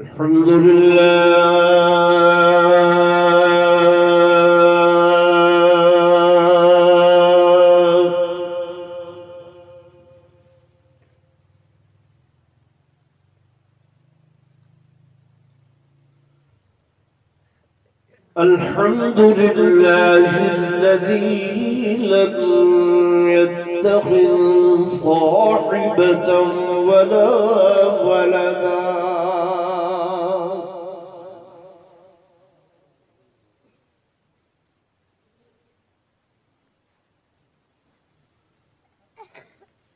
الحمد لله الحمد لله الذي لم يتخذ صاحبة ولا ولدا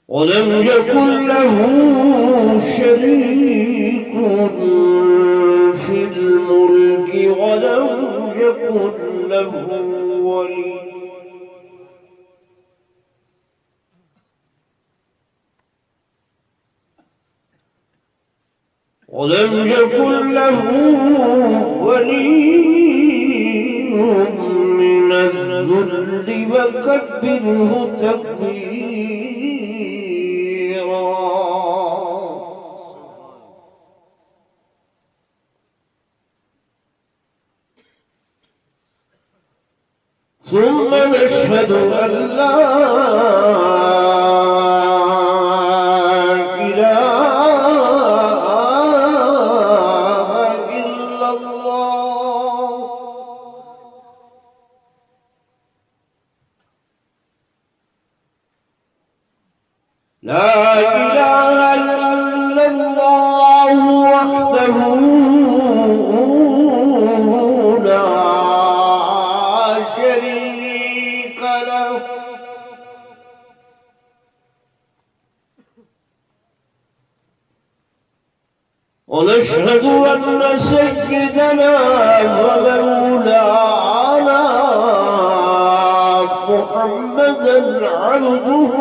ولم يكن له شريك في الملك ولم يكن له ولي ولم يكن له ولي من الذل وكبره تكبيرا ثم نشهد أن لا لا إله إلا الله وحده لا شريك له ونشهد أن سيدنا ومولانا محمدا عبده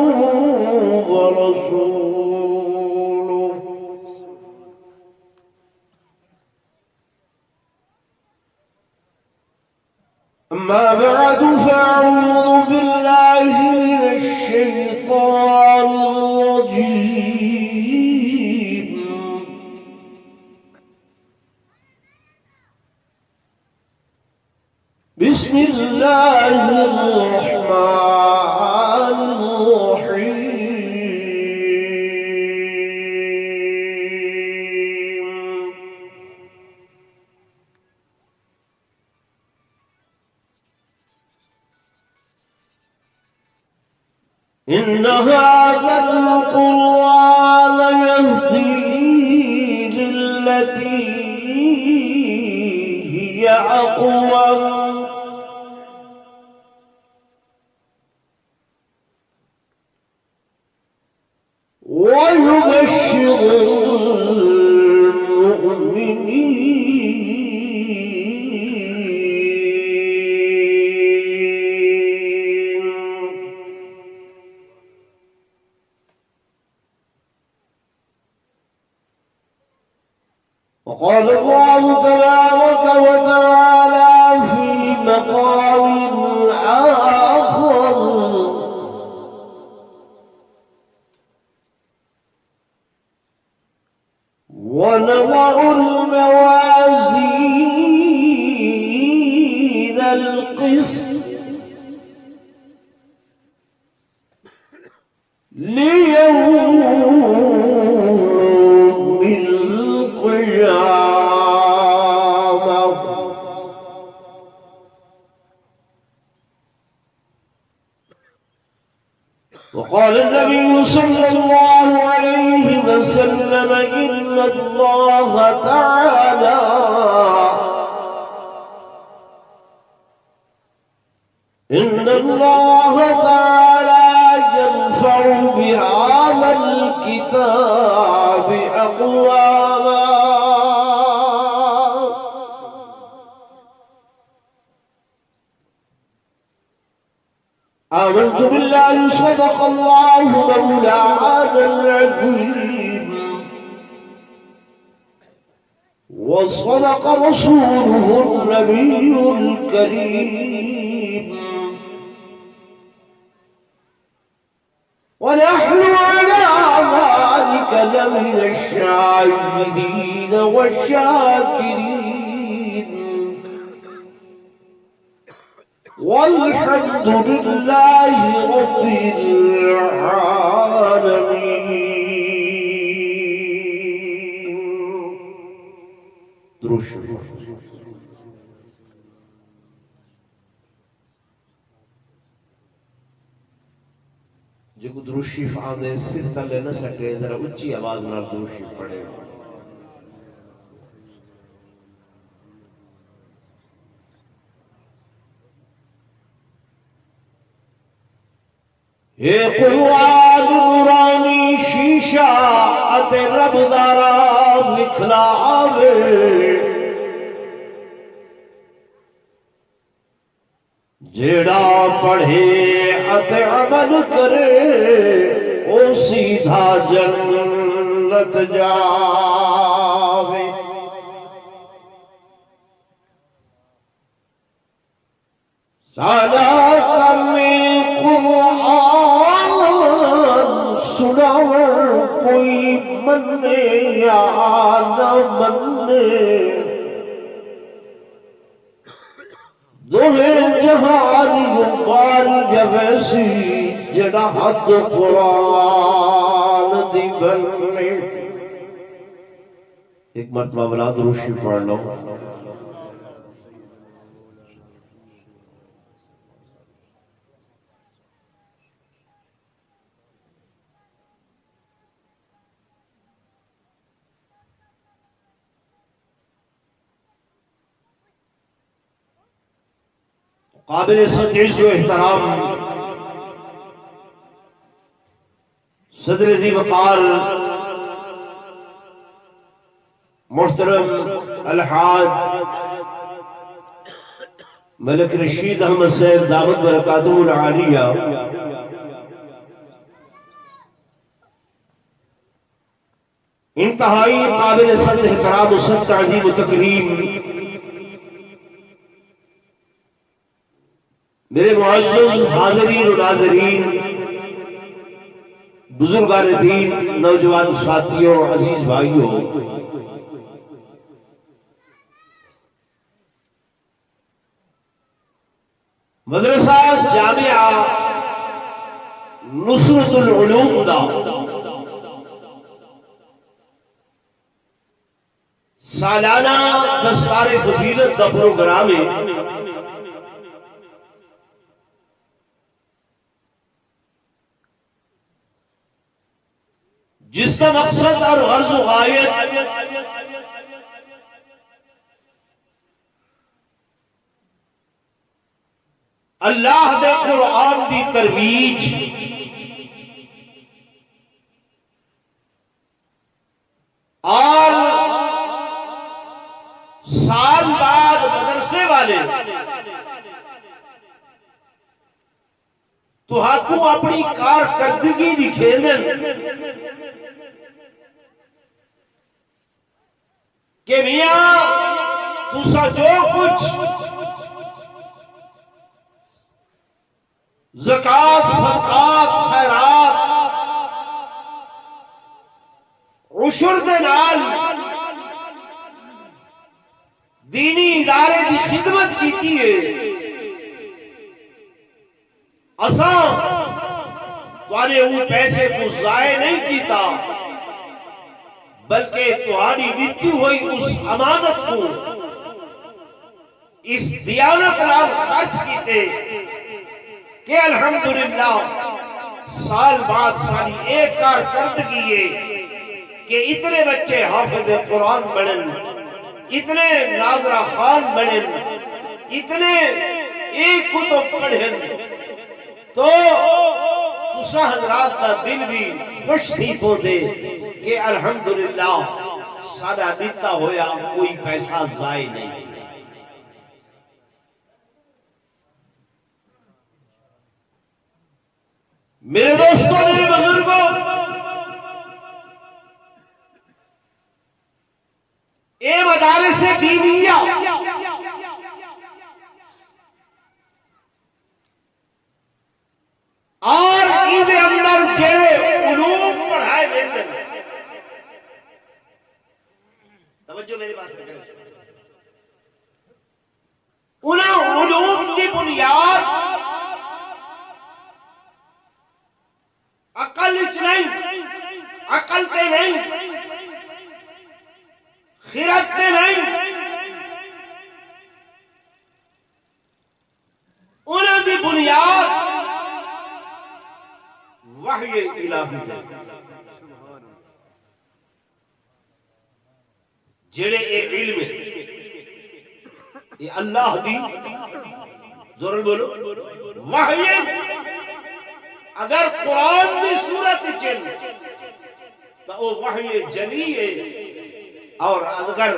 ورسوله أما بعد فأعوذ بالله من الشيطان الرجيم بسم الله الرحمن الرحيم إن هذا القرآن يهدي للتي هي أقوم ويبشر المؤمنين وقال الله تبارك وتعالى في مقام آخر ونضع الموازين القسط ليوم القيامة وقال النبي صلى الله عليه وسلم إن الله تعالى يرفع بهذا الكتاب أقواما آمنت بالله صدق الله مولانا العظيم وصدق رسوله النبي الكريم ونحن على ذلك من الشاهدين والشاكرين والحمد لله رب العالمين. درود شریف. جو کو درود شریف آدھے سر تلے نہ سکے ذرا اچھی آواز نال درود شریف پڑھے. اے قرآن نورانی شیشہ اتے رب دارا نکھلاوے جیڑا پڑھے اتے عمل کرے او سیدھا جنت جاوے. سالات میں قرآن سناور کوئی مننے یا نہ مننے دوہے جہانی باری جویسی جڑا حد قرآن دی بننے. ایک مرتبہ ولاد روشی پڑھ لو. قابل عزت و احترام صدر ذی وقار محترم الحاج ملک رشید احمد صاحب دامت برکاتہ العالیہ انتہائی قابل عزت احترام و سب تعظیم و تکریم میرے معزز حاضرین و ناظرین بزرگان دین نوجوان ساتھیوں عزیز بھائیوں مدرسہ جامعہ نصرت العلوم دا سالانہ دستار فضیلت دا پروگرام ہے. جس کا مقصد اور غرض و غایت اللہ دے قرآن دی ترویج اور سال بعد مدرسے والے تو ہاکو اپنی کارکردگی دکھے دیں کہ میاں تسا جو کچھ زکاة صدقات خیرات عشر دے نال دینی ادارے دی خدمت کیتی ہے اساں توانے وہ پیسے کو ضائع نہیں کیتا بلکہ تہاڈی دیتی ہوئی اس امانت کو اس دیانت نال خرچ کیتے کہ الحمدللہ سال بعد ساری ایک کارکردگی ہے کہ اتنے بچے حافظ قرآن بنن اتنے ناظرہ خان بنن اتنے ایک کتب پڑھن تو تسا حضرات دا دل بھی خوش تھی کو دے کہ الحمدللہ سادہ دیتا ہویا کوئی پیسہ ضائع نہیں. میرے دوستوں میرے بزرگوں اے مدارس دینیہ اور اندر جڑے علوم پڑھائے ویندن توجہ میرے پاس کریں. انہاں علوم کی بنیاد عقل وچ نہیں، عقل تے نہیں، خرد تے نہیں، انہاں دی بنیاد وحی الہی ہے. جڑے اے علم یہ اللہ دی ضرور بولو وحی. اگر قرآن دی صورت چل تو وہ وحی جلی ہے، اور اگر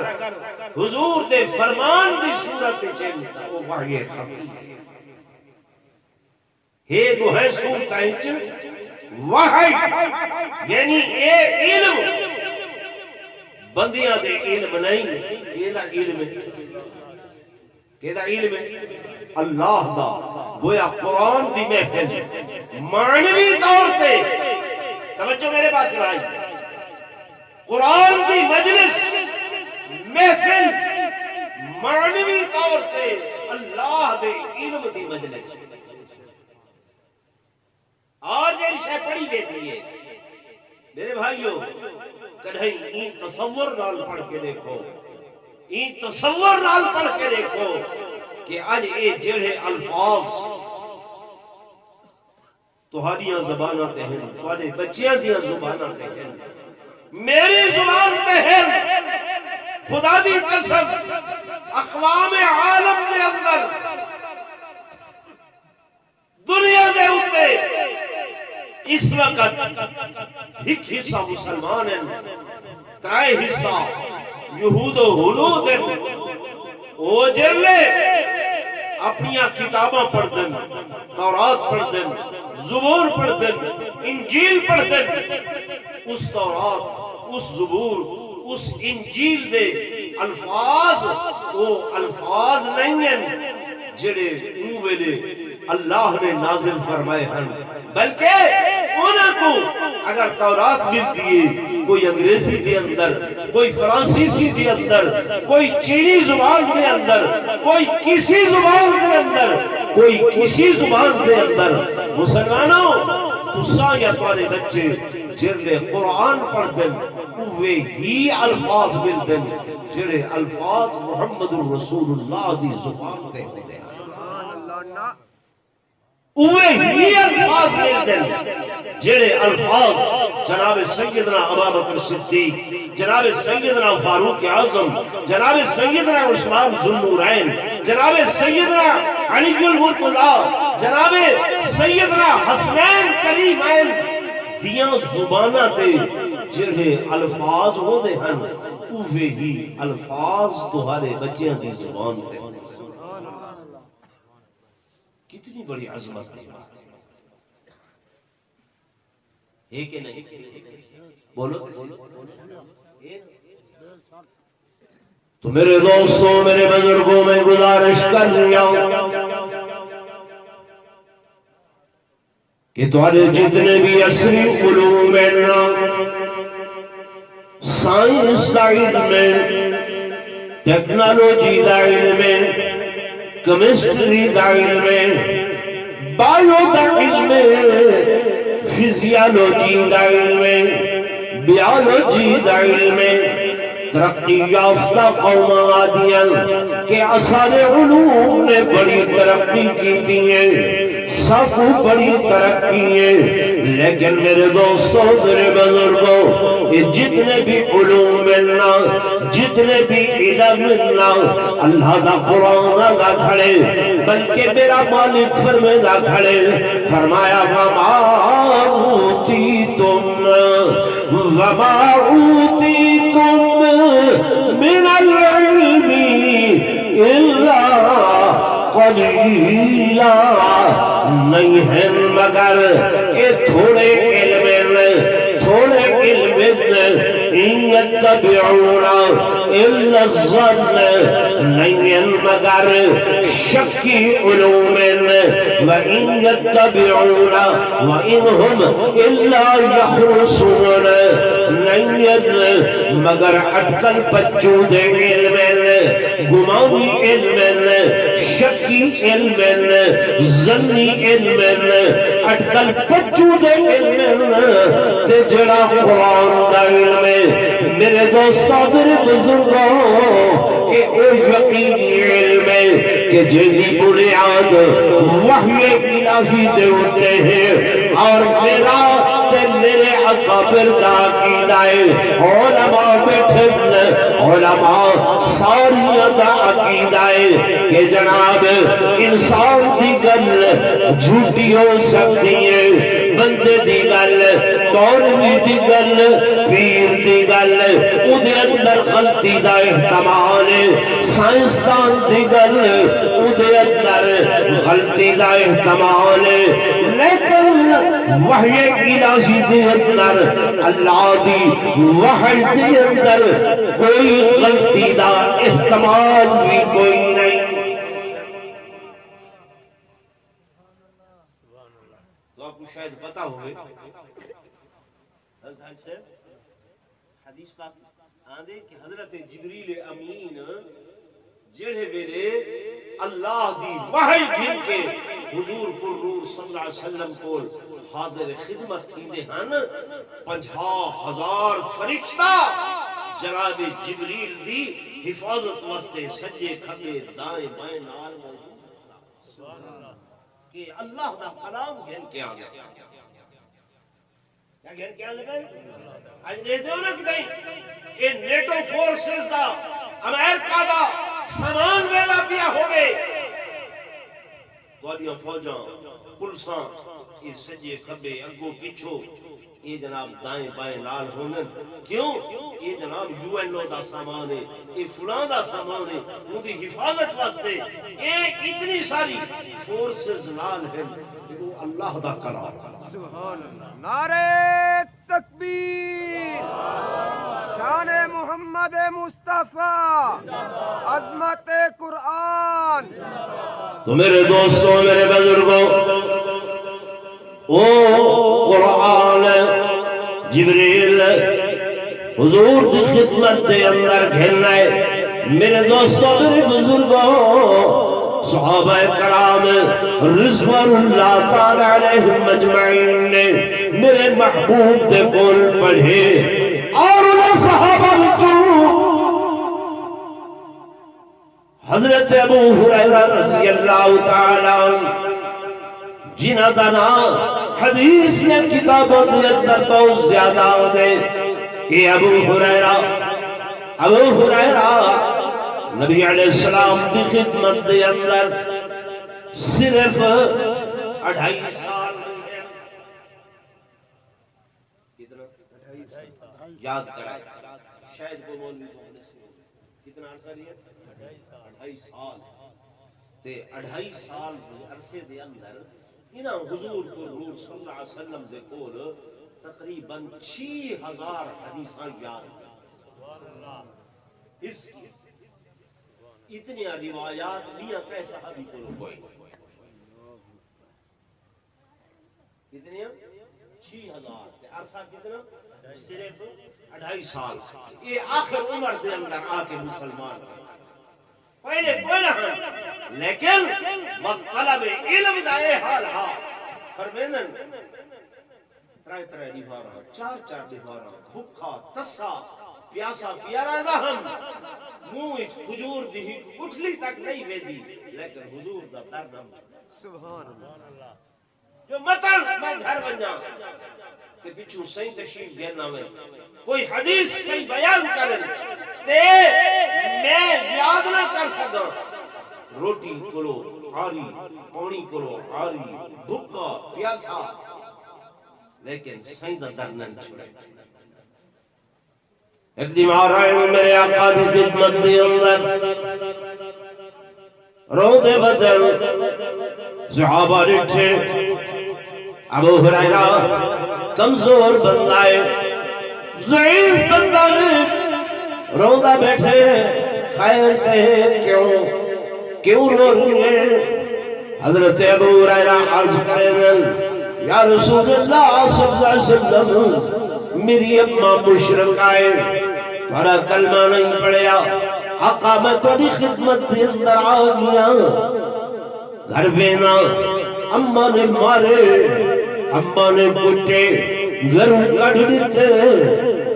حضور دے فرمان دی صورت چل تو وہ وحی خفی ہے. ہے وہ ہے صورت وحی، یعنی اے علم بندیاں دے علم نہیں. کیدا علم ہے؟ کیدا علم ہے؟ اللہ دا. گویا قرآن دی محفل معنوی طور تے توجہ میرے پاس لائی، قرآن دی مجلس محفل معنوی طور تے اللہ دے علم دی مجلس. اور جو شے پڑھی بیٹھی ہے میرے بھائیو، کدھیں این تصور نال پڑھ کے دیکھو، این تصور نال پڑھ کے دیکھو کہ آج اے جڑے الفاظ تہاڈیاں زباناں تے ہیں، تہاڈے بچیاں دیاں زباناں تے ہیں، میری زبان تے ہیں. خدا دی قسم اقوام عالم دے اندر دنیا دے اوتے اس وقت ایک حصہ مسلمان ہیں، ترائے حصہ یہود و ہنود ہیں. وہ جرلے اپنیاں کتاباں پڑھ دن، تورات پڑھ دن، زبور پڑھ دن، انجیل پڑھ دن. اس تورات، اس زبور، اس انجیل دے الفاظ وہ الفاظ نہیں ہیں جڑے منہ ویلے اللہ نے نازل فرمائے ہیں، بلکہ انہاں کو اگر تورات ملتی ہے کوئی انگریزی دے اندر، کوئی فرانسیسی دے اندر، کوئی چینی زبان دے اندر، کوئی کسی زبان دے اندر، کوئی کسی زبان دے اندر. مسلمانوں تساں یا تواڈے بچے جڑے قرآن پڑھ دن اوے ہی الفاظ مل دن جڑے الفاظ محمد الرسول اللہ دی زبان تے ہوندے ہیں. اوے ہی الفاظ مل دن جڑے الفاظ جناب سیدنا ابوبکر صدیق، جناب سیدنا فاروق اعظم، جناب سیدنا عثمان ذو النورین، جناب سیدنا علی المرتضی، جناب سیدنا حسنین کریمین دیاں زباناں تے جڑے الفاظ ہوندے ہن اوے ہی الفاظ تہاڈے بچیاں دی زبان تے. کتنی بڑی عظمت ہے کہ نہیں؟ بولو تو میرے دوستوں، میرے بزرگوں میں گزارش کر رہا ہوں کہ تمہارے جتنے بھی عصری علوم ہیں، سائنس دا علم ہے، ٹیکنالوجی دا علم ہے، کیمسٹری دا علم ہے، بایو دا علم ہے، فزیالوجی دا علم ہے، بیالوجی دا علم ہے. ترقی یافتہ قوم آدیاں کہ اثر علوم نے بڑی ترقی کی ہیں، سب بڑی ترقی ہے. لیکن میرے دوستوں، میرے بزرگوں، یہ جتنے بھی علوم ملنا، جتنے بھی علم ملنا، اللہ دا قرآن دا کھڑے، بلکہ میرا مالک فرمے دا کھڑے. فرمایا وَمَا أُوتِيتُم وَمَا أُوتِيتُم مِّنَ الْعِلْمِ إِلَّا قَلِيلًا. نہیں ہیں مگر اے تھوڑے علم، تھوڑے علم ان یتبعون الا الظن، نہیں ہیں مگر شکی علوم وان یتبعون وان هم الا یخرصون، نہیں ہیں مگر اٹکل پچو دے علمین گمانی علمین شکی علمین زنی علمین اٹکل پچو دے علمین تے جڑا قرآن دا علمین میرے دوستہ میرے بزرگوں اے او یقینی علم ہے کہ جیلی بنیاد وحی الہی دے ہوتے ہیں اور میرا تے میرے اکابر دا عقیدہ ہے علماء بیٹھن علماء ساریہ دا عقیدہ ہے کہ جناب انسان دی گل جھوٹی ہو سکتی ہے بندے دی گل مولوی دی گل پیر دی گل او دے اندر غلطی دا احتمال ہے سائنسدان دی گل او دے اندر غلطی دا احتمال ہے لیکن وحی الہی دے اندر اللہ دی وحی دے اندر کوئی غلطی دا احتمال بھی کوئی نہیں. تو آپ کو شاید پتا ہوئے حدیث پاک آندے کہ حضرت جبریل امین جڑے ویلے اللہ دی وحی گھن کے حضور پر نور صلی اللہ علیہ وسلم کو حاضر خدمت تھی دے ہن 50,000 فرشتہ جناب جبریل دی حفاظت واسطے سجے کھبے دائیں بائیں نال موجود کہ اللہ دا کلام گھن کے آ گیا کیا گھن کے آ لگا آج دیتے ہو نا کتائی یہ نیٹو فورسز دا امریکہ دا سامان ویلا پیا ہوئے دوڑیاں فوجاں پلساں یہ سجے کھبے اگو پیچھو یہ جناب دائیں بائیں لال ہونن کیوں یہ جناب یو این او دا سامان ہے یہ فلان دا سامان ہے ان کی حفاظت واسطے یہ اتنی ساری فورسز لال ہیں وہ اللہ دا کلام. سبحان اللہ. نعرہ تکبیر شان محمد مصطفیٰ عظمت قرآن. تو میرے دوستوں میرے بزرگوں او قرآن جبریل حضور کی خدمت دے اندر گھرنا ہے. میرے دوستوں میرے بزرگوں صحابہ کرام رضوان اللہ تعالی علیہم مجمعین نے میرے محبوب دے قول پڑھے اور انہیں صحابہ بچوں حضرت ابو ہریرہ رضی اللہ تعالی عنہ جنہ دا نام حدیث نے کتابوں دے اندر بہت زیادہ دے کہ ابو ہریرہ نبی علیہ السلام کی خدمت دے اندر صرف 2.5 سال یاد کرائے شاید کو مولوی کتنا عرصہ لیا 2.5 سال تے 2.5 سال عرصے دے اندر انہاں حضور کو نور صلی اللہ علیہ وسلم دے کول تقریباً 6,000 حدیثاں یاد حفظ کی اتنی روایات میاں پہ صحابی کو کوئی اتنی 6,000 عرصہ کتنا صرف 2.5 سال یہ آخر عمر دے اندر آکے مسلمان پہلے پہلا ہم لیکن مطلب علم دائے حال ہاں فرمیدن 3 دیوارا 4 دیوارا بھکھا تسا پیاسا پیارا دا ہم منہ حضور دی اٹھلی تک نہیں بھیجی لیکن حضور دا در نم سبحان اللہ. جو مطل میں گھر بنجا کہ پچھو صحیح تشریف گھرنا میں کوئی حدیث صحیح بیان کرن تے میں یاد نہ کر سکا روٹی کرو آری پانی کرو آری بھکا پیاسا لیکن صحیح دا در نم چھوڑے. ایک دیوار آئے میرے آقا دی خدمت دی اندر رو دے بدل صحابہ رٹھے ابو ہریرہ کمزور بندہ ہے ضعیف بندہ ہے رو دا بیٹھے خیر تے کیوں رو رہی ہے. حضرت ابو ہریرہ عرض کرے دل یا رسول اللہ صلی اللہ علیہ وسلم میری اماں مشرک آئے تھوڑا کلمہ نہیں پڑھیا آقا میں تھوڑی خدمت دے اندر آ گیا گھر بینا اممہ نے مارے اممہ نے کٹے گھر کڑ دیتے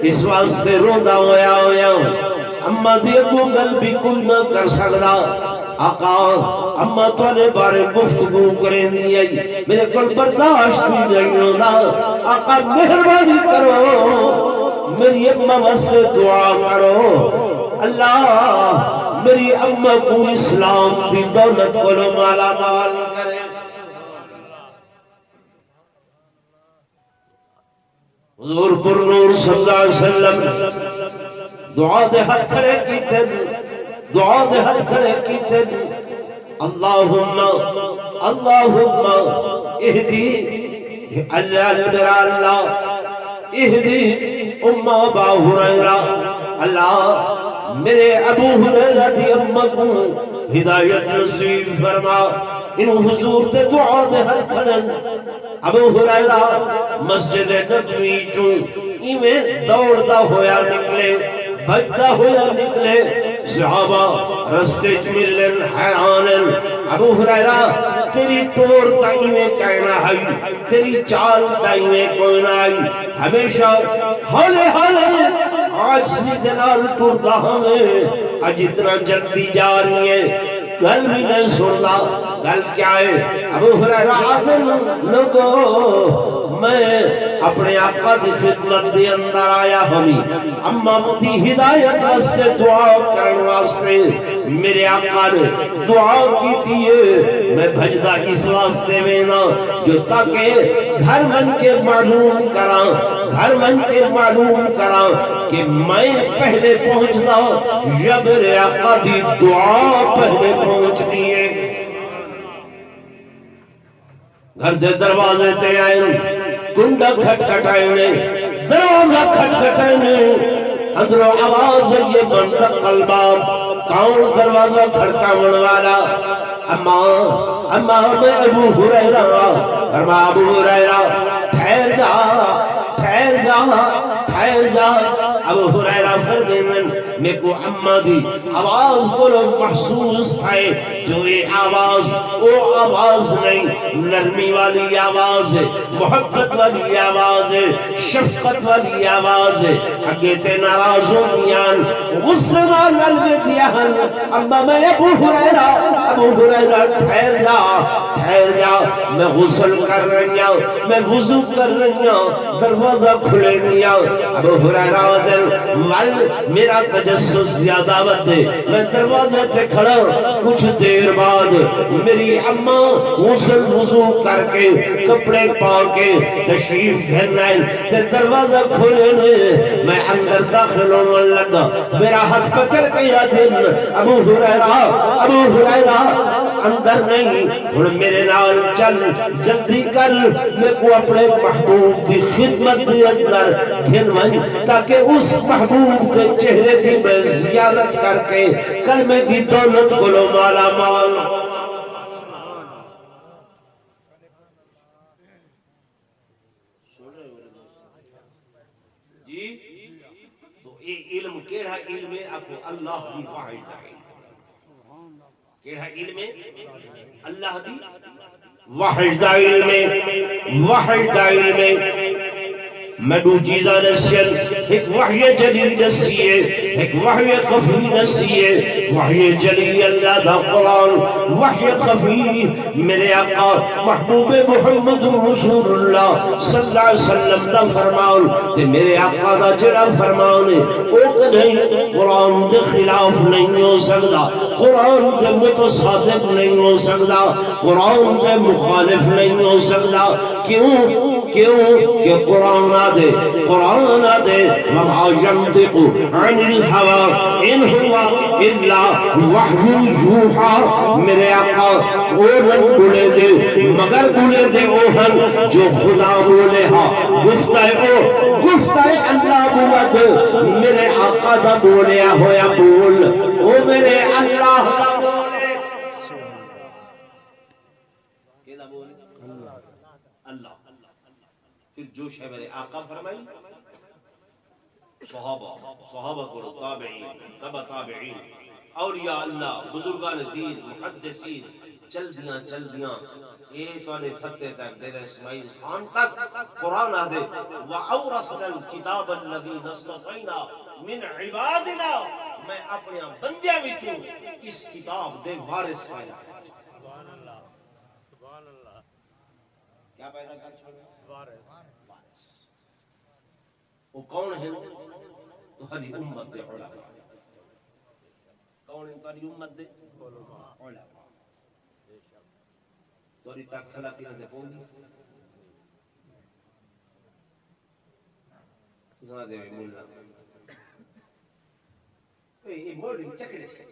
اس واسطے رودا ہویا اممہ دی اگو گل بھی کوئی نہ کر سکتا آقا اممہ تو نے بارے گفتگو کریں دیئے میرے کل برداشت بھی نہیں ہوتا آقا مہربانی کرو میری اممہ واسطے دعا کرو اللہ میری اممہ کو اسلام دی دولت کو مالا مال کرے حضور پر نور صلی اللہ علیہ وسلم دعا دے ہاتھ کھڑے کیتے دعا دے ہاتھ کھڑے کیتے اللہم اہدی اللہ اہدی امہ ابا ہریرہ اللہ میرے ابو ہریرہ دی امہ کو ہدایت نصیب فرما انہوں حضور تے دعا دے ہاتھ کھڑے ابو ہریرہ مسجد نبوی چوں میں دوڑتا ہویا نکلے بھجتا ہویا نکلے صحابہ رستے ملن حیرانن ابو ہریرہ تیری ٹور تائی میں کہنا ہے تیری چال تائی میں کوئی نہ آئی ہمیشہ ہولے آج سی دلال ٹورتا ہمیں آج اتنا جلدی جا رہی ہے گل بھی نہیں سنتا گل کیا ہے ابو ہریرہ آدم لوگو میں اپنے آقا دی خدمت دی اندر آیا ہمیں اممہ دی ہدایت واسطے دعا کرنے واسطے میرے آقا نے دعا کی تھی میں بھجدہ اس واسطے میں نا جو تاکہ گھر من کے معلوم کراں گھر من کے معلوم کراں کہ میں پہلے پہنچتا یا میرے آقا دی دعا پہلے پہنچتی ہے گھر دے دروازے تے آئیں کنڈا کھٹ کھٹائیں دروازہ کھٹ کھٹائیں اندروں آواز یہ بند قلباب کون دروازہ کھڑکا منوالا اما میں ابو ہریرہ فرما ابو ہریرہ ٹھہر جا ابو ہریرہ فرمین میں کو اممہ دی آواز کو لوگ محسوس تھائے جو یہ آواز وہ آواز نہیں نرمی والی آواز ہے محبت والی آواز ہے شفقت والی آواز ہے اگے تے ناراضوں دیان غصہ نلوے دیان اممہ میں ابو ہریرہ ٹھہر جا میں غسل کر رہی ہوں میں وضو کر رہی ہوں دروازہ کھلے دیا ابو ہریرہ میرا تجسس زیادہ بدے میں دروازے تے کھڑا کچھ دیر بعد میری اممہ غسل وضو کر کے کپڑے پا کے تشریف گھرنائیں تے دروازہ کھولے میں اندر داخل ہونے لگا میرا ہاتھ پکڑ کے دن ابو ہریرہ اندر نہیں اور میرے نال چل جلدی کر میں کو اپنے محبوب دی خدمت دی اندر گھنوائیں تاکہ اس محبوب کے چہرے کی میں زیارت کر کے کلمے کی دولت کو لو مالا مال جی تو یہ علم کیڑا علم ہے آپ کو اللہ دی واحد ہے کیڑا علم ہے اللہ دی واحد علم ہے واحد علم ہے میں دو چیزاں نسیل ایک وحی جلیل نسیے ایک وحی خفی نسیے وحی جلیل اللہ دا قرآن وحی خفی میرے آقا محبوب محمد رسول اللہ صلی اللہ علیہ وسلم دا فرمان تے میرے آقا دا جڑا فرمان ہے او کدھیں قرآن دے خلاف نہیں ہو سکتا قرآن دے متصادق نہیں ہو سکتا قرآن دے مخالف نہیں ہو سکتا کیوں کہ قرآن آدھے وَمَا يَنْطِقُ عَنِ الْهَوَىٰ إِنْ هُوَ إِلَّا وَحْيٌ يُوحَىٰ میرے آقا اونن بولے دے مگر بولے دے اوہن جو خدا بولے ہاں گفتہ اللہ بولت میرے آقا دا بولیا ہویا بول او میرے اللہ دا بولے کیدا بولے اللہ پھر جو شے میرے آقا فرمائی صحابہ کو تابعین تبع تابعین اولیاء اللہ بزرگان دین محدثین چل دیاں اے تونے فتح تک ڈیرہ اسماعیل خان تک قرآن آدھے وَأَوْرَثْنَا الْكِتَابَ الَّذِي نَصْطَفَيْنَا مِنْ عِبَادِنَا میں اپنے بندیاں وچوں اس کتاب دے وارث پایا کیا پیدا کر چھوڑا وارث وہ کون ہے تمہاری امت دے علماء کون ہے تمہاری امت دے علماء توری تک خلاقی نہ پوگی سنا دے مولا یہ مولوی چکرے سے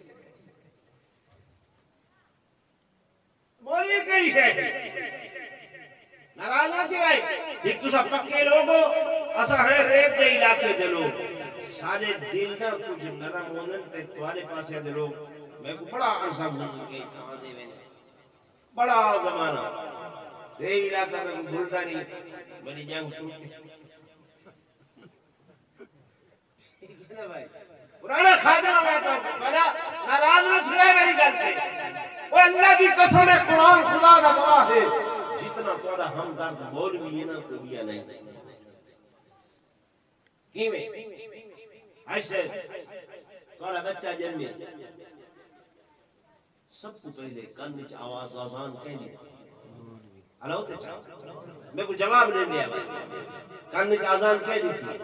مولوی کئی ہے ناراض نہ تھی بھائی ایک دوسرا پکے لوگوں اسا ہے ریت دے علاقے دے لوگ سارے دل نہ کچھ نرم ہونن تے تمہارے پاس ہے دے لوگ میں کو بڑا عرصہ بھول گئی کہاں دے میں بڑا زمانہ دے علاقہ میں کو بھولتا نہیں میری جنگ ٹوٹ پرانا خاجہ میں تو کہا ناراض نہ تھی میری غلطی وہ اللہ کی قسم ہے قرآن خدا کا گواہ ہے جتنا تمہارا ہمدرد مولوی ہے نا کوئی بھی نہیں کیویں ایسے تمہارا بچہ جنمے سب کو پہلے کان وچ آواز آزان کہنی الاؤ تے چاہ میں کو جواب نہیں دیا کان وچ آزان کہنی تھی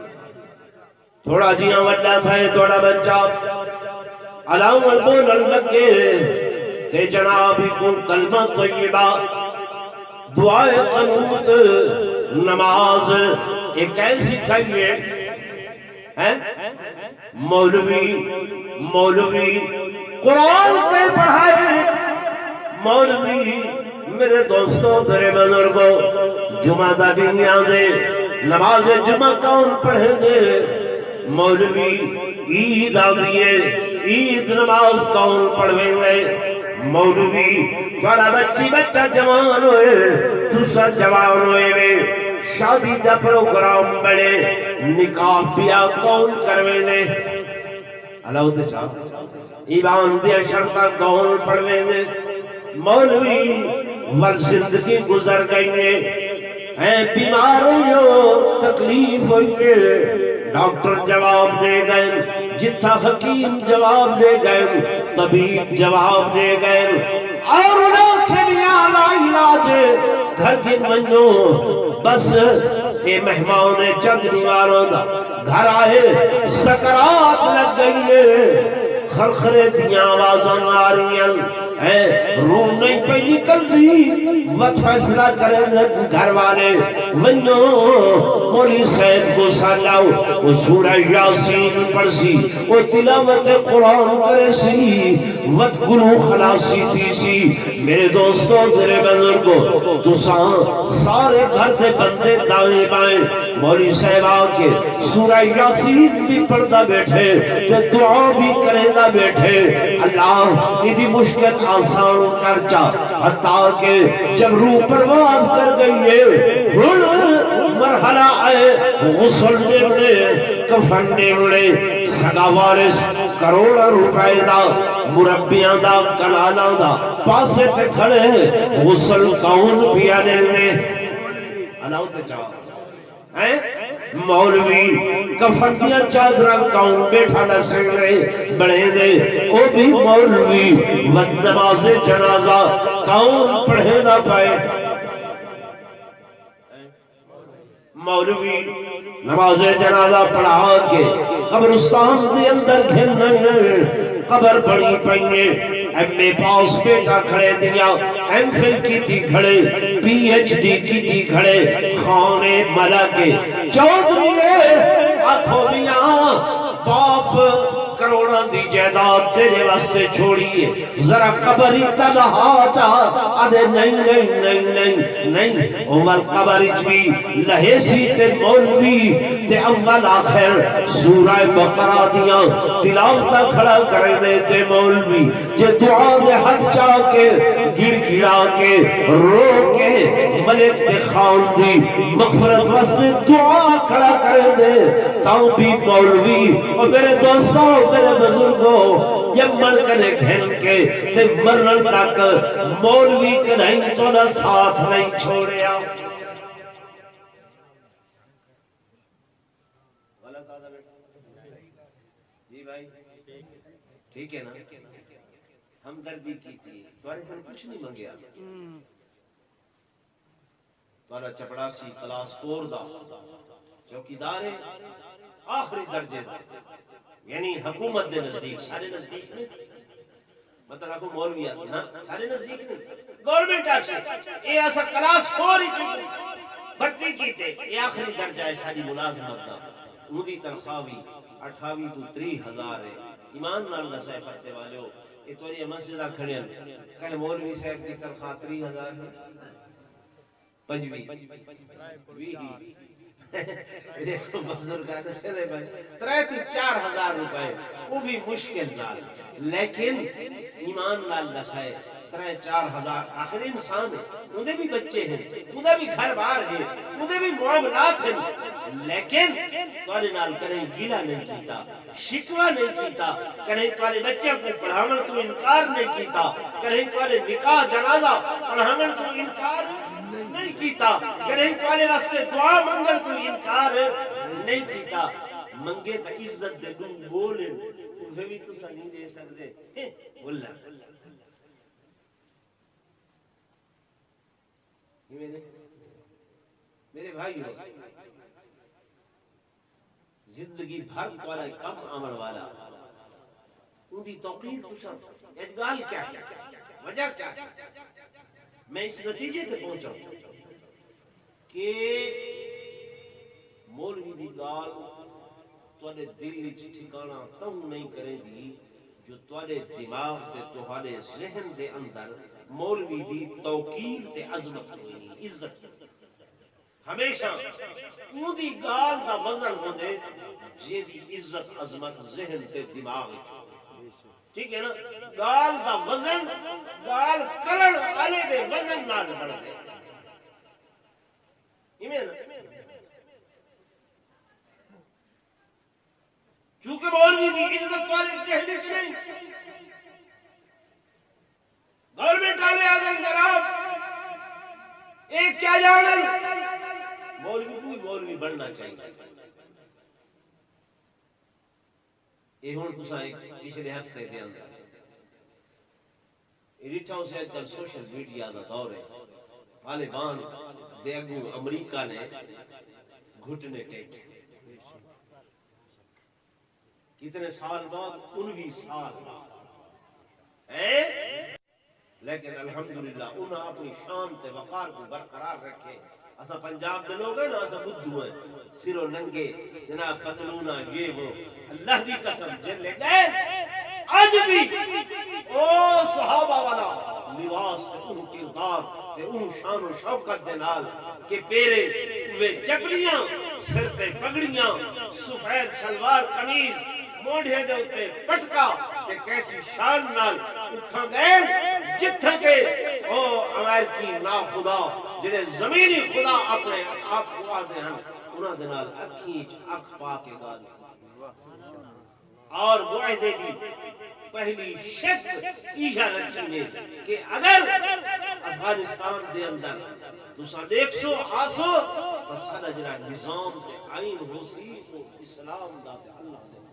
تھوڑا جیاں وڈا تھا تھوڑا بچہ الاؤ بولن لگے تے جناب کو کلمہ طیبہ دعائے قنوت نماز ایک ایسی کھائیے مولوی قرآن کے پڑھائے مولوی میرے دوستوں میرے بزرگوں جمعہ دا بھی نہیں آدھے نماز جمعہ کون پڑھے دے مولوی عید آدھیے عید نماز کون پڑھویں دے مولوی تھوڑا بچہ جوان ہوئے دوسرا جوان ہوئے میں شادی دا پروگرام بڑے نکاح پیا کون کروے دے اللہ تے چاہ ایمان دیا شرطہ کون پڑھوے دے مولوی ور زندگی گزر گئی ہے بیمار ہوئے تکلیف ہوئے ڈاکٹر جواب دے گئے جتھا حکیم جواب دے گئے طبیب جواب دے گئے اور انہوں کے بھی آلہ علاج گھر کی منو بس اے مہمان چند دیواروں دا گھر آئے سکرات لگ گئی ہے خرخرے دیاں آوازاں آ رہی ہیں روح نہیں پہ نکل دی وقت فیصلہ کریں گھر والے ونو مولی سید کو سالاؤ وہ سورہ یاسین پڑھ سی وہ تلاوت قرآن کرے سی وقت گلو خلاصی تھی سی میرے دوستوں میرے بزرگوں تو سارے گھر دے بندے دائیں بائیں مولی صاحب آکے سورہ یاسین بھی پڑھتا بیٹھے تو دعا بھی کرے دا بیٹھے اللہ ادھی مشکل آسان کر چا حتیٰ کہ جب روح پرواز کر گئی ہے مرحلہ آئے غسل دے بڑے کفن دے بڑے سگا وارث کروڑا روپے دا مربیاں دا کلانا دا پاسے تے کھڑے غسل کون پیانے دے اللہ تے چاہو مولوی کفن دیا چادرہ کون بیٹھا نہ سکتے بڑے دے او بھی مولوی ود نماز جنازہ کون پڑھے نہ پائے مولوی نماز جنازہ پڑھا کے قبرستان دے اندر گھرنے قبر پڑی پہنے ایم اے پاس بیٹا کھڑے دیا ایم فل کی تھی کھڑے پی ایچ ڈی کی تھی کھڑے خانے ملکے چودھری آنکھوں میاں باپ کروڑا دی جائیداد تیرے واسطے چھوڑیے ذرا قبر ہی تنہا جا آدھے نہیں نہیں نہیں نہیں نہیں اول قبر بھی لہے سی تے مولوی تے اول آخر سورہ بقرہ دیا تلاوتا کھڑا کر دے تے مولوی جے دعا دے ہاتھ چاہ کے گڑ گڑا کے رو کے ملک دے خان دی مغفرت واسطے دعا کھڑا کر دے تاؤں بھی مولوی اور میرے دوستوں میرے بزرگوں جب مر کرے گھن کے تے مرن تک مولوی کے نہیں تو نہ ساتھ نہیں چھوڑیا جی بھائی ٹھیک ہے نا ہم دردی کی تھی تمہارے پھر کچھ نہیں منگیا تمہارا چپڑاسی کلاس 4 دا چوکیدار ہے آخری درجے دا یعنی حکومت دے نزدیک سارے نزدیک نہیں مطلب کو مولوی آتی نا سارے نزدیک نہیں گورنمنٹ آچھے یہ ایسا کلاس 4 ہی چکے بھرتی کی تھے یہ آخری درجہ ہے ساری ملازمت دا اندی تنخواہی 28 تو 30,000 ہے ایمان نال نسائے پرتے والے ہو یہ توری مسجدہ کھڑے ہیں کہیں مولوی صاحب کی تنخواہ 30,000 ہے پنجوی دیکھو بزرگان سے دے بھائی 3-4,000 روپے وہ بھی مشکل نال لیکن ایمان نال نسائے 3-4,000 آخر انسان ہے انہیں بھی بچے ہیں انہیں بھی گھر بار ہیں انہیں بھی معاملات ہیں لیکن توڑے نال کریں گیلا نہیں کیتا شکوہ نہیں کیتا کریں توڑے بچے کو پڑھامن تو انکار نہیں کیتا کریں توڑے نکاح جنازہ پڑھامن تو انکار نہیں کیتا کریں توڑے واسطے دعا منگل تو انکار نہیں کیتا منگے تا عزت دے دوں بولے انہیں بھی تو سا نہیں دے سکتے بولا میرے بھائی ہو زندگی بھر والا کم عمل والا ان کی توقیر پوچھا اجگال کیا ہے وجہ کیا ہے میں اس نتیجے سے پہنچا کہ مولوی دی گال تواڈے دل وچ ٹھکانا توں نہیں کرے دی جو تواڈے دماغ تے تواڈے ذہن دے اندر مولوی دی توقیر تے عظمت ہوئی عزت ہمیشہ اون دی گال دا وزن ہوندے جے دی عزت عظمت ذہن تے دماغ وچ ٹھیک ہے نا گال دا وزن گال کرن والے دے وزن نال بڑھدے ایمین کیونکہ مولوی دی عزت والے ذہن وچ نہیں گورنمنٹ والے آدم جناب ایک کیا جانن مولوی کوئی مولوی بننا چاہیے یہ ہوں تساں پچھلے ہفتے دے اندر ریٹھاؤں سے آج کل سوشل میڈیا دا دور ہے طالبان دے اگوں امریکہ نے گھٹنے ٹیکے کتنے سال بعد 19 سال لیکن الحمدللہ انہاں اپنی شان تے وقار کو برقرار رکھے اسا پنجاب دے لوگ ہیں نا اسا بدھو ہیں سرو ننگے جناب پتلونا یہ وہ اللہ دی قسم جن لے گئے آج بھی او صحابہ والا لباس تے ان کردار تے ان شان و شوکت دے نال کہ پیرے وہ چپلیاں سر تے پگڑیاں سفید شلوار قمیض موڑھے دے ہوتے پٹکا کہ کیسی شان نال اٹھا گئے جتھا کے او امریکی نا خدا جنہیں زمینی خدا اپنے آپ کو آدھے ہیں انہاں دے نال اکھیچ اکھ پا کے گال اور معاہدے دی پہلی شرط ایجا رکھیں گے کہ اگر افغانستان دے اندر تساں دیکھ سو آسو تو سارا جڑا نظام تے آئین ہو سی تو اسلام دا تے اللہ دے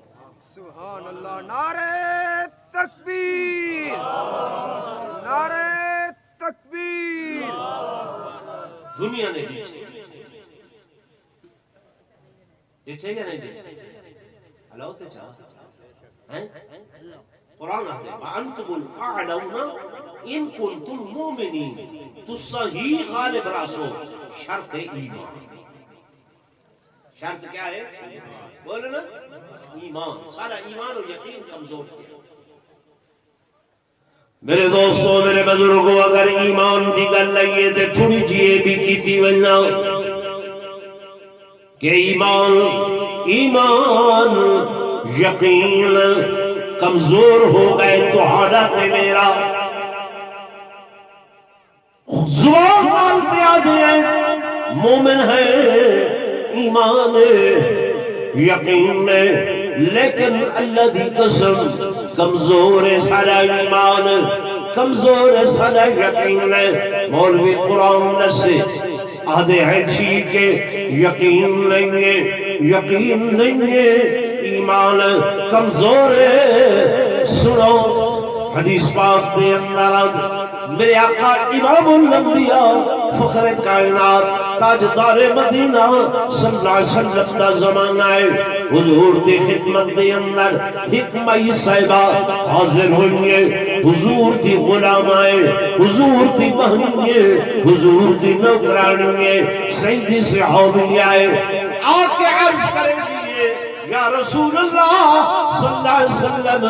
سبحان اللہ نعرہ تکبیر نعرہ تکبیر دنیا نے دیکھے یا نہیں دیکھے اللہ ہوتے چاہا قرآن آتے وَأَنْتُمُ الْأَعْلَوْنَ إِن كُنْتُمْ مُؤْمِنِينَ تو صحیح غالب راسو شرط ایمان شرط کیا ہے؟ بولو نا، ایمان. سارا ایمان و یقین کمزور کیا. میرے دوستو، میرے بزرگوں، اگر ایمان دی گل لئیے تے تھوڑی جی بھی کیتی وننا کہ ایمان یقین کمزور ہو گئے تو حالت میرا زبان مالتے آدھے ہیں مومن ہے، ایمان یقین ہے، لیکن اللہ دی قسم کمزور ہے سارا ایمان، کمزور ہے سارا یقین ہے. مولوی قرآن نسے آدھے ہیں ٹھیک ہے، یقین نہیں ہے، یقین نہیں ہے، ایمان کمزور ہے. سنو حدیث پاک دے اندر میرے آقا امام الانبیاء فخر کائنات تاجدار مدینہ صلی اللہ علیہ وسلم دا زمانہ ہے، حضور دی خدمت دے اندر حکمہ صاحبہ حاضر ہوئیے، حضور دی غلامائے، حضور دی بہنیے، حضور دی نوکرانیے، سیدی صحابیائے آکے عرض کریں دیئے یا رسول اللہ صلی اللہ علیہ وسلم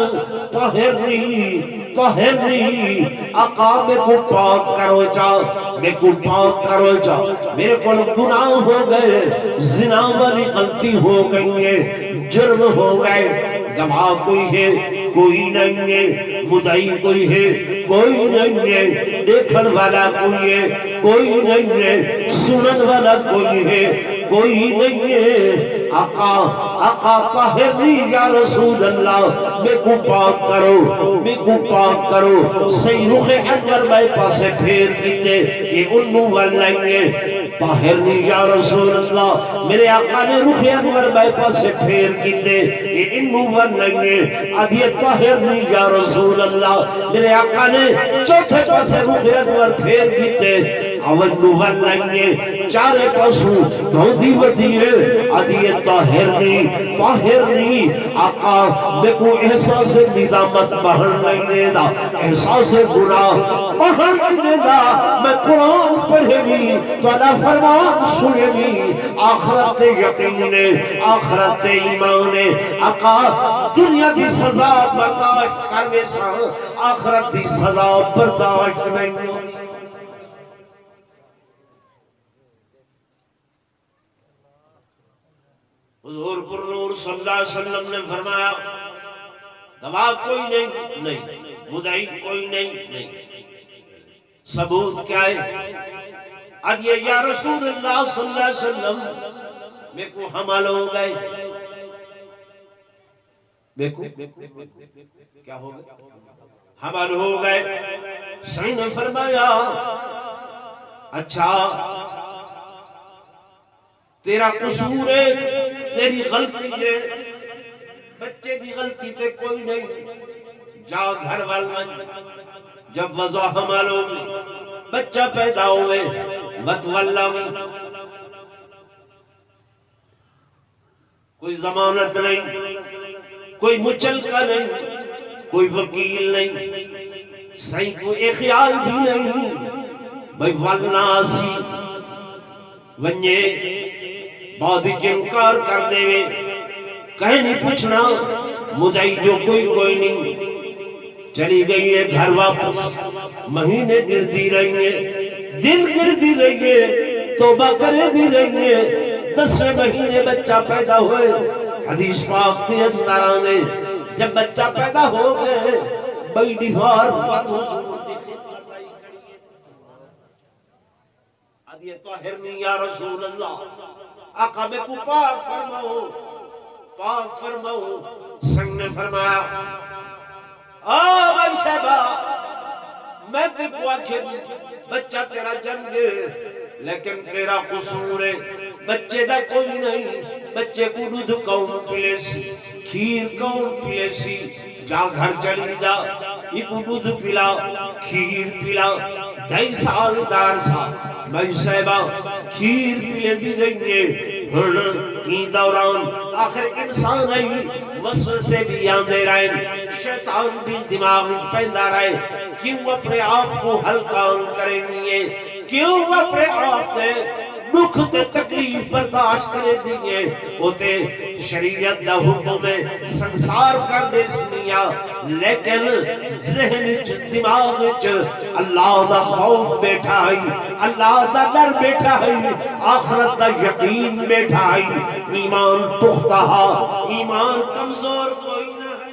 طہرنی آقا میں کو پاک کرو جا، میں کو پاک کرو جا، میرے کو گناہ ہو گئے، زنا والی غلطی ہو گئی ہے، جرم ہو گئے، گواہ کوئی ہے کوئی نہیں ہے، مدعی کوئی ہے کوئی نہیں ہے، دیکھن والا کوئی ہے کوئی نہیں ہے، سنن والا کوئی ہے کوئی نہیں ہے. آقا طاہرنی یا رسول اللہ، میں کو پاک کرو، میں کو پاک کرو. صحیح رخ انور میں پاسے پھیر دیتے، یہ انو والنہیں ہے. طاہرنی یا رسول اللہ، میرے آقا نے رخ انور میں پاسے پھیر دیتے، یہ انو والنہیں ہے. آدھیے طاہرنی یا رسول اللہ، میرے آقا نے چوتھے پاسے رخ انور پھیر دیتے، اول نوہر لائنگے چارے پاسو دھودی ودیے. آدھیے طاہرنی آقا میں کو احساس نظامت بہن نہیں دا، احساس گناہ بہن نہیں دا. میں قرآن پڑھے گی تو اللہ فرمان سنے گی، آخرت یقین آخرت ایمان. آقا دنیا دی سزا برداشت کروے سا، آخرت دی سزا برداشت نہیں. حضور پر نور صلی اللہ علیہ وسلم نے فرمایا گواہ کوئی نہیں، مدعی کوئی نہیں. ثبوت کیا ہے؟ آدھیے یا رسول اللہ صلی اللہ علیہ وسلم، میں کو حمل ہو گئے، میں کو کیا ہو گئے؟ حمل ہو گئے. صحیح نے فرمایا اچھا تیرا قصور ہے، تیری غلطی ہے، بچے دی غلطی تے کوئی نہیں. جا گھر والمن جب وضع حمل ہوگی، بچہ پیدا ہوئے، متولم کوئی ضمانت نہیں، کوئی مچلکہ نہیں، کوئی وکیل نہیں، صحیح کوئی خیال بھی نہیں. بھئی والناسی ونجے بعد انکار کرنے میں کہیں نہیں پوچھنا، مدعی جو کوئی نہیں. چلی گئی ہے گھر واپس، مہینے گردی رہی ہے، دن گردی رہی ہے، توبہ کرے دی رہی ہے. 10ویں مہینے بچہ پیدا ہوئے. حدیث پاک کے اندر آنے جب بچہ پیدا ہو گئے، بڑی ڈیوار بات حضور دیکھے آدھیے طاہرنی یا رسول اللہ، آقا میں کو پاک فرماؤ، پاک فرماؤ. سنگ نے فرمایا بھائی صاحبہ، میں تے کو آکھے بچہ تیرا جن گے، لیکن تیرا قصور ہے، بچے دا کوئی نہیں. بچے کو دودھ کون پلے سی، کھیر کون پلے سی. جا گھر چلی جا، یہ کو دودھ پلا، کھیر پلا. 2.5 سال دار سا بھائی صاحبہ کھیر پلے دی رہی ہے. ہی دوران آخر انسان ہے، وسوسے بھی آندے رہے، شیطان بھی دماغ میں پیدا رہے. کیوں اپنے آپ کو ہلکا کریں گے، کیوں اپنے آپ سے دکھ تے تکلیف برداشت کرے دیئے وہ تے شریعت دا حکم سنسار کر دے سنیا لیکن ذہن دماغ وچ اللہ دا خوف بیٹھا ہے اللہ دا ڈر بیٹھا ہے آخرت دا یقین بیٹھا ہے ایمان پختہ ایمان کمزور کوئی نہ ہے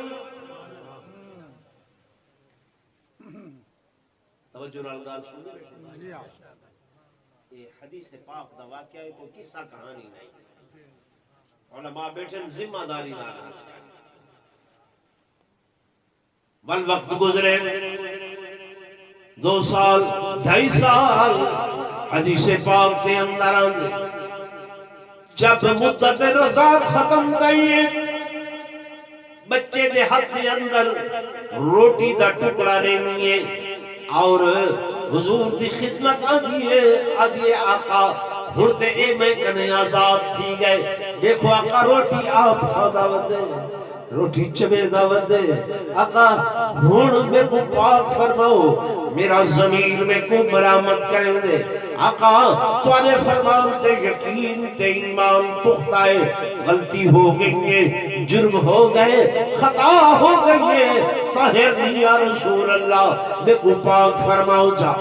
توجہ نال گل سن دے یہ حدیث پاک دا واقعہ ہے کوئی قصہ کہانی نہیں علماء بیٹھے ذمہ داری نہ بل وقت گزرے 2 سال 2.5 سال حدیث پاک دے اندر آندے جب مدت رضاعت ختم تھی بچے دے ہاتھ دے اندر روٹی دا ٹکڑا نہیں ہے اور حضور دی خدمت آدھی آقا ہرتے اے میں کنے آزاد تھی گئے دیکھو آقا روٹی آپ کھادا ودے روٹی چبے دا ودے آقا ہون میں کو پاک فرماؤ میرا ضمیر میں کو مرامت کریں دے آقا تو نے فرمان تے یقین تے ایمان پختہ ہے غلطی ہو گئی ہے جرم ہو گئے خطا ہو گئی ہے طاہر نہیں یا رسول اللہ میں کو پاک فرماؤ جا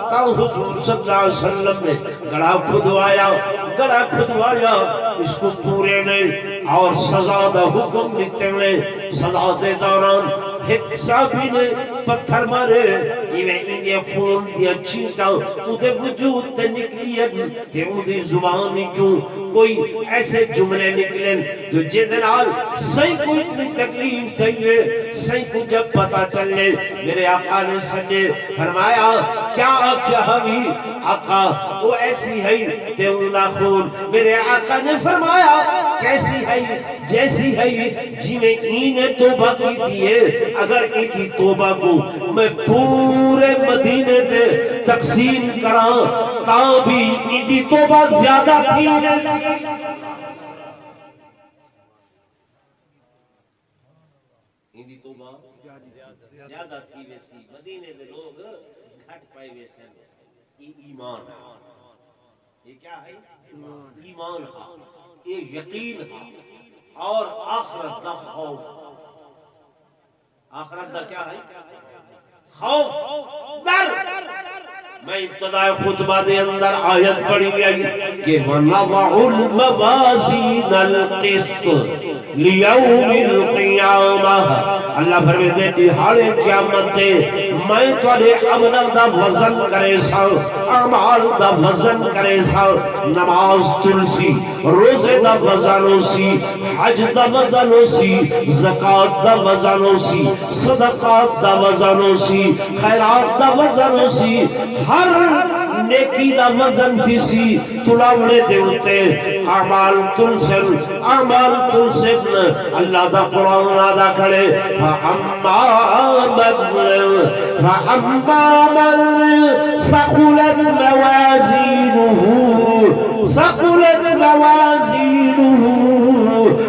تا حضور صلی اللہ علیہ وسلم نے گڑا کھدوایا اس کو پورے نے اور سزا دا حکم دیتے ہیں سزا دے دوران ایک صحابی نے پتھر مارے یہ خون دیا چیٹا اُدھے وجود تے نکلی ہے کہ اُدھی زبانی جو کوئی ایسے جملے نکلیں جو جدنال صحیح کو اتنی تکلیف تھے صحیح کو جب پتا چلے میرے آقا نے سجے فرمایا کیا ہوئی آقا وہ ایسی ہے تے اولا خون میرے آقا نے فرمایا کیسی ہے جیسی ہے جی میں انہیں توبہ کی دیئے اگر ان کی توبہ کو میں پورے مدینے تے تقسیم کران تاں بھی ان کی توبہ زیادہ تھی ان کی توبہ زیادہ تھی ویسی مدینے دے لوگ گھٹ پائے ویسے یہ ایمان ہے یہ کیا ہے ایمان ہے یہ یقین ہے اور آخرت دا خوف آخرت دا کیا ہے خوف در میں ابتداء خطبہ دے اندر آیت پڑھی گئی کہ وَنَضَعُ الْمَوَازِينَ الْقِسْطَ لِيَوْمِ الْقِيَامَةِ اللہ فرمے دے دہاڑے قیامت دے میں توڑے عمل دا وزن کرے ساؤ اعمال دا وزن کرے ساؤ نماز تلسی روزے دا وزنو سی حج دا وزنو سی زکاة دا وزنو سی صدقات دا وزنو سی خیرات دا وزنو سی ہر نیکی دا وزن تھی سی تلاوڑے دے ہوتے اعمال تلسل اللہ دا قرآن ادا کرے فَأَمَّا مَنْ ثَقُلَتْ مَوَازِينُهُ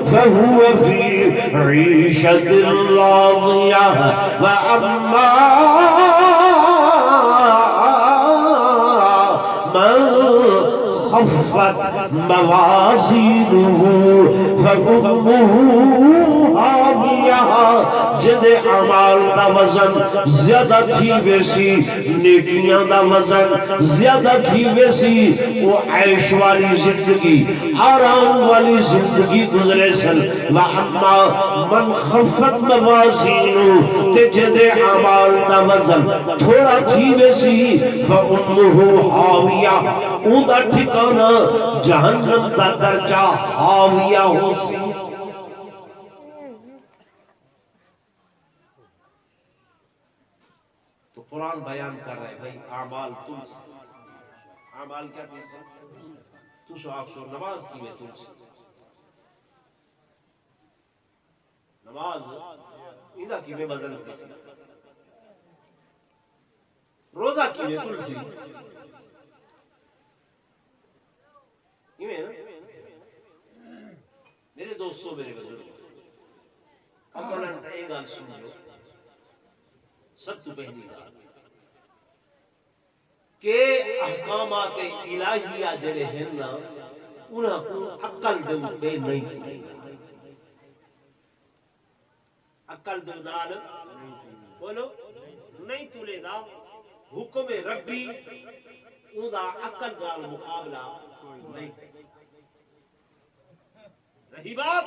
فَهُوَ فِي عِيشَةٍ رَاضِيَةٍ وَأَمَّا من خفت موازینه فَأُمُّهُ هَاوِيَةٌ جدے اعمال دا وزن زیادہ تھی ویسی نیکیاں دا وزن زیادہ تھی ویسی وہ عیش والی زندگی آرام والی زندگی گزرے سن وَأَمَّا مَنْ خَفَّتْ مَوَازِينُهُ تے جدے اعمال دا وزن تھوڑا تھی ویسی فَأُمُّهُ هَاوِيَةٌ اون دا ٹھکانا جہنم دا درجہ ہاویہ ہو سی تو قرآن بیان کر رہے بھئی اعمال تلس اعمال کیا تلس تو سو آپ سو نماز کی میں تلس نماز ادھا کی میں وزن تلس روزہ کی میں تلس میرے دوستوں میرے بزرگ اپنا ایک گال سن لو سب تو پہلی گال کہ احکامات الہیہ جڑے ہیں نا انہاں کو عقل دے اُتے نہیں تلدا عقل دے نال بولو نہیں تلے دا حکم ربی اوندا عقل نال مقابلہ نہیں رہی بات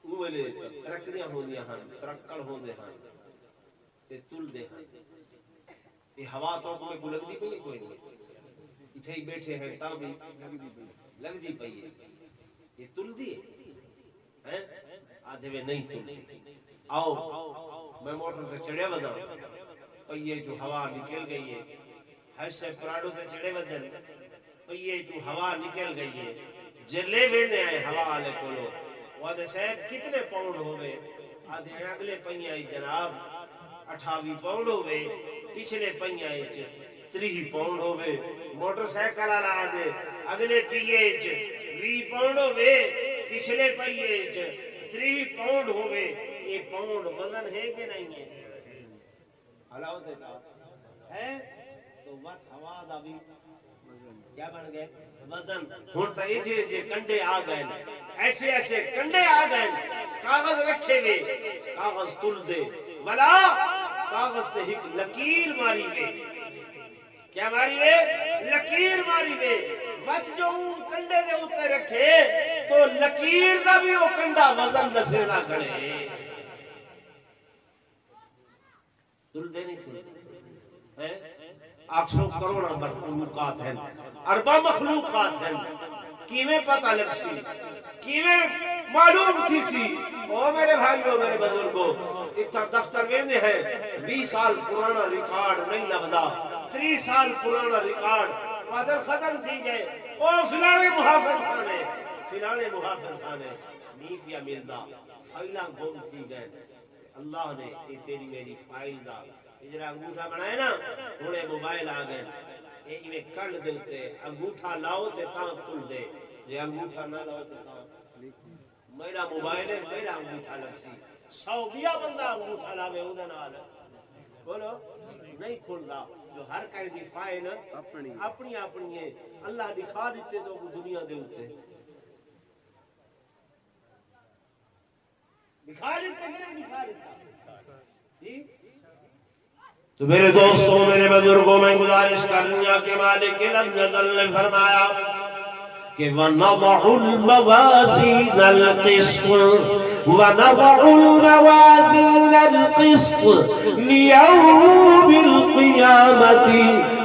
اوے ترکڑیاں ہوندیاں ہن ترکڑ ہوندے ہن تے تل دے ہن یہ ہوا تو کوئی کو لگدی پئی کوئی نہیں ایتھے ہی بیٹھے ہیں تا بھی لگدی پئی ہے یہ تل دی ہے آدھے میں نہیں تلدی آؤ میں موٹر سے چڑھے ودا پئیے جو ہوا نکل گئی ہے حج سے پراڈو سے چڑھے ودن پئیے جو ہوا نکل گئی ہے جلے ویندے آئے ہوا والے کولو وادے صاحب کتنے پاؤنڈ ہوئے آدھے اگلے پئیے جناب 28 پاؤنڈ ہوئے پچھلے پئیے 30 پاؤنڈ ہوئے موٹر سائیکل والا دے اگلے پئیے 20 پاؤنڈ ہوئے پچھلے پئیے 30 پاؤنڈ ہوئے یہ پاؤنڈ وزن ہے کہ نہیں ہے حلاو دے کا ہے تو وقت ہوا دا بھی کیا بن گئے وزن ہن تے جے کنڈے آ گئے ایسے ایسے کنڈے آ گئے کاغذ رکھے ہوئے کاغذ تل دے ولا کاغذ تے ایک لکیر ماری وے کیا ماری وے لکیر ماری وے بس جو کنڈے دے اوتے رکھے تو لکیر دا بھی او کنڈا وزن دسے نہ کھڑے تل دے نہیں تل ہے 800 کروڑ مخلوقات ہیں اربع مخلوقات ہیں کیویں پتہ لگسی کیویں معلوم تھی سی او میرے بھائیو میرے بزرگو اتھا دفتر ویندے ہیں 20 سال پرانا ریکارڈ نہیں لبدا 30 سال پرانا ریکارڈ پادر ختم تھی جائے او فلانے محافظ خانے نہیں پیا ملدا فائلاں گم تھی گئے اللہ نے یہ تیری میری فائل دا جڑا انگوٹھا بنائے نا تھوڑے موبائل آ گئے ایویں کل دلتے انگوٹھا لاؤ تے تاں کھل دے جے انگوٹھا نہ لاؤ تے تاں میرا موبائل ہے میرا انگوٹھا لگسی 100 بیا بندہ انگوٹھا لاوے اودے نال بولو نہیں کھلدا جو ہر کہیں دی فائل اپنی اپنی ہے اللہ دکھا دیتے تو دنیا دے اوتے دکھا دیتے کہ نہیں دکھا دیتا تو میرے دوستوں میرے بزرگوں میں گزارش کرنیا کہ مالک لم یزل نے فرمایا کہ وَنَضَعُ الْمَوَازِينَ الْقِسْطَ وَنَضَعُ الْمَوَازِينَ الْقِسْطَ لِيَوْمِ الْقِيَامَةِ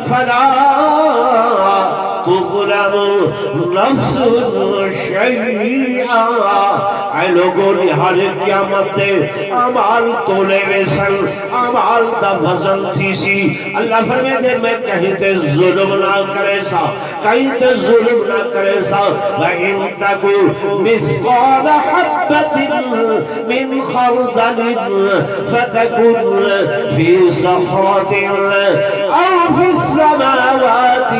فَلَا تُظْلَمُ نَفْسٌ شَيْئًا اے لوگوں نہار قیامت دے اعمال تولے میں سن اعمال دا وزن تھی سی اللہ فرمے دے میں کہیں تے ظلم نہ کرے سا کہیں تے ظلم نہ کرے سا وَإِن تَكُ مِثْقَالَ حَبَّةٍ مِّنْ خَرْدَلٍ فَتَكُنْ فِي صَخْرَةٍ أَوْ فِي السَّمَاوَاتِ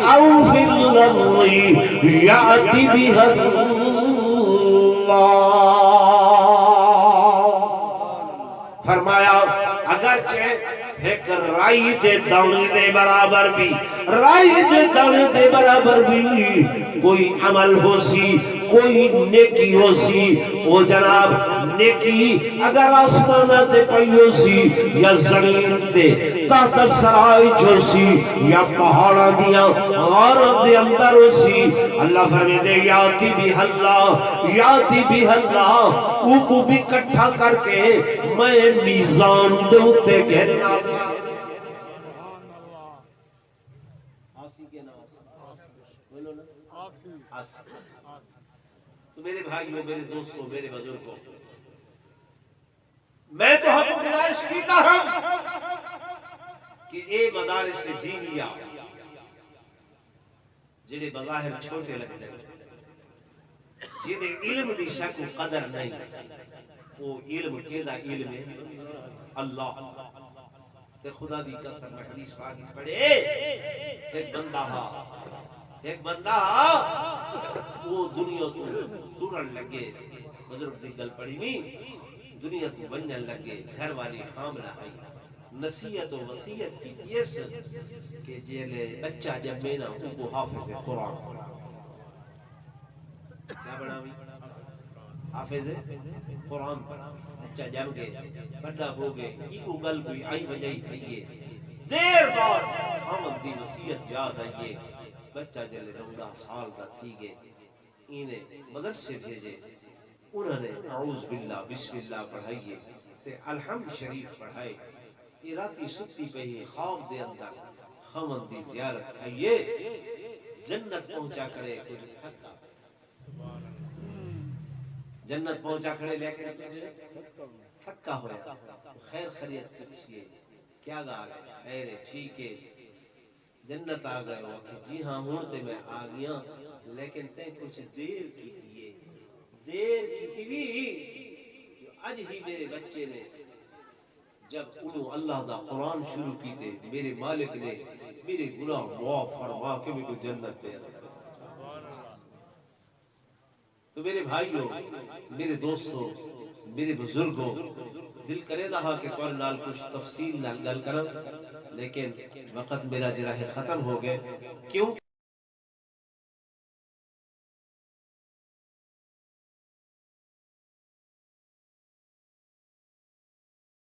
أَوْ فِي الْأَرْضِ يَأْتِ بِهَا فرمایا اگرچہ ایک رائی دے دانے دے برابر بھی رائی دے دانے دے برابر بھی کوئی عمل ہو سی کوئی نیکی ہو سی او جناب نیکی اگر آسمانہ تے پئی ہو سی یا زمین تے تحت سرائی جو سی یا پہاڑا دیا غارت دے اندر ہو سی اللہ فرمے دے یاتی بھی اللہ او کو بھی کٹھا کر کے میں میزان دوتے گھرنا سی آسی کے نام بولو نا آسی تو میرے بھائیوں میرے دوستوں میرے بزرگوں میں تو ہم کو گزارش کیتا ہوں کہ اے مدارس دینیہ جنہیں بظاہر چھوٹے لگتے ہیں جنہیں علم دی شک و قدر نہیں وہ علم کیدا علم ہے اللہ تے خدا دی قسم حدیث پاک پڑھے ایک بندہ وہ دنیا تو ٹرن لگے بزرگ دی گل پڑھی نہیں دنیا تو بننے لگے گھر والی حاملہ آئی نصیحت و وصیت کی اس کہ جیلے بچہ جب میں نا ان کو حافظ قرآن کیا بنا بھی حافظ قرآن پڑھا بچہ جم گئے بڑا ہو گئے یہ کو گل کوئی آئی وجہی تھئیے دیر بعد حامد دی وصیت یاد آئیے بچہ جلے 19 سال کا تھی گئے انہیں مدرسے بھیجے انہوں نے اعوذ باللہ بسم اللہ پڑھائیے تے الحمد شریف پڑھائے راتی ستی پہ ہی خواب دے اندر حامد دی زیارت تھائیے جنت پہنچا کرے کچھ تھکا جنت پہنچا کھڑے لے کے تھکا ہوا خیر خیریت پوچھئے کیا گا رہے خیر ہے ٹھیک ہے جنت آ گئے ہو کہ جی ہاں مورتے میں آ گیا لیکن تے کچھ دیر کی تھی دیر کی تھی بھی آج ہی میرے بچے نے جب انہوں اللہ دا قرآن شروع کی تھے میرے مالک نے میرے گناہ معاف فرما کے میرے کو جنت دے تو میرے بھائیوں میرے دوستوں میرے بزرگوں دل کرے رہا کہ تو نال کچھ تفصیل نال گل کرم لیکن وقت میرا جرا ہے ختم ہو گئے کیوں